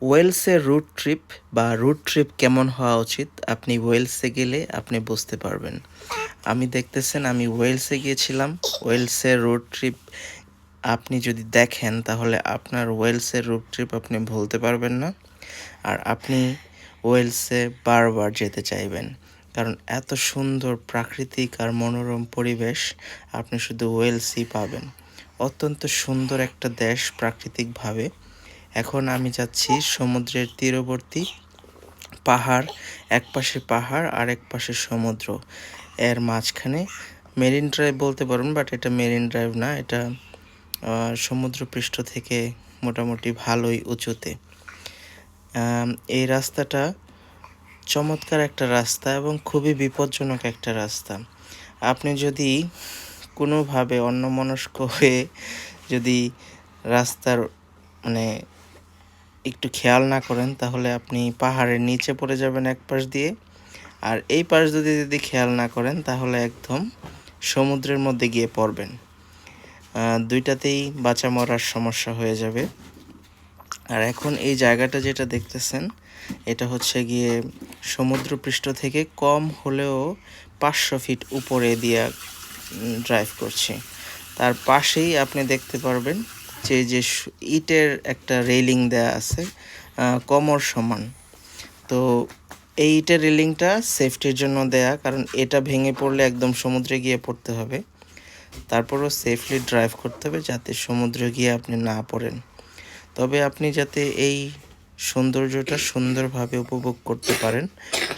ওয়েলসের root trip বা root trip কেমন হওয়া উচিত আপনি ওয়েলসে গেলে আপনি বুঝতে পারবেন। আমি দেখতেছেন আমি ওয়েলসে গিয়েছিলাম। ওয়েলসের রুট ট্রিপ আপনি যদি দেখেন তাহলে আপনার ওয়েলসের রুট ট্রিপ আপনি ভুলতে পারবেন না। আর আপনি ওয়েলসে বারবার যেতে চাইবেন, কারণ এত সুন্দর প্রাকৃতিক আর মনোরম পরিবেশ আপনি শুধু ওয়েলসই পাবেন। অত্যন্ত সুন্দর একটা দেশ প্রাকৃতিকভাবে। এখন আমি যাচ্ছি সমুদ্রের তীরবর্তী পাহাড়, একপাশে পাহাড় আর এক পাশে সমুদ্র, এর মাঝখানে মেরিন ড্রাইভ বলতে পারেন, বাট এটা মেরিন ড্রাইভ না, এটা সমুদ্রপৃষ্ঠ থেকে মোটামুটি ভালোই উঁচুতে। এই রাস্তাটা চমৎকার একটা রাস্তা এবং খুবই বিপজ্জনক একটা রাস্তা। আপনি যদি কোনোভাবে অন্যমনস্ক হয়ে যদি রাস্তার মানে একটু খেয়াল না করেন তাহলে আপনি পাহাড়ের নিচে পড়ে যাবেন এক পাশ দিয়ে, আর এই পাশ যদি খেয়াল না করেন তাহলে একদম সমুদ্রের মধ্যে গিয়ে পড়বেন। দুইটাতেই বাঁচা মরার সমস্যা হয়ে যাবে। আর এখন এই জায়গাটা যেটা দেখতেছেন এটা হচ্ছে গিয়ে সমুদ্রপৃষ্ঠ থেকে কম হলেও 500 ফিট উপরে দিয়ে ড্রাইভ করছি। তার পাশেই আপনি দেখতে পারবেন যে ইটের একটা রেলিং দেয়া আছে কোমর সমান। তো এই ইটের রেলিংটা সেফটির জন্য দেয়া, কারণ এটা ভেঙে পড়লে একদম সমুদ্রে গিয়ে পড়তে হবে। তারপরও সেফলি ড্রাইভ করতে হবে যাতে সমুদ্রে গিয়ে আপনি না পড়েন। তবে আপনি যাতে এই সৌন্দর্যটা সুন্দরভাবে উপভোগ করতে পারেন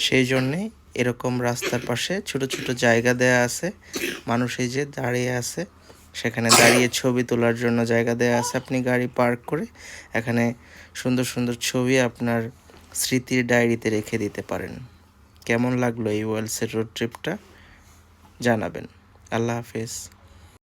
সেই জন্যে এরকম রাস্তার পাশে ছোট ছোট জায়গা দেয়া আছে। মানুষ এই যে দাঁড়িয়ে আছে, সেখানে দাঁড়িয়ে ছবি তোলার জন্য জায়গা দেয়া আছে। আপনি গাড়ি পার্ক করে এখানে সুন্দর সুন্দর ছবি আপনার স্মৃতির ডায়েরিতে রেখে দিতে পারেন। কেমন লাগলো এই ওয়েলসের রোড ট্রিপটা জানাবেন। আল্লাহ হাফেজ।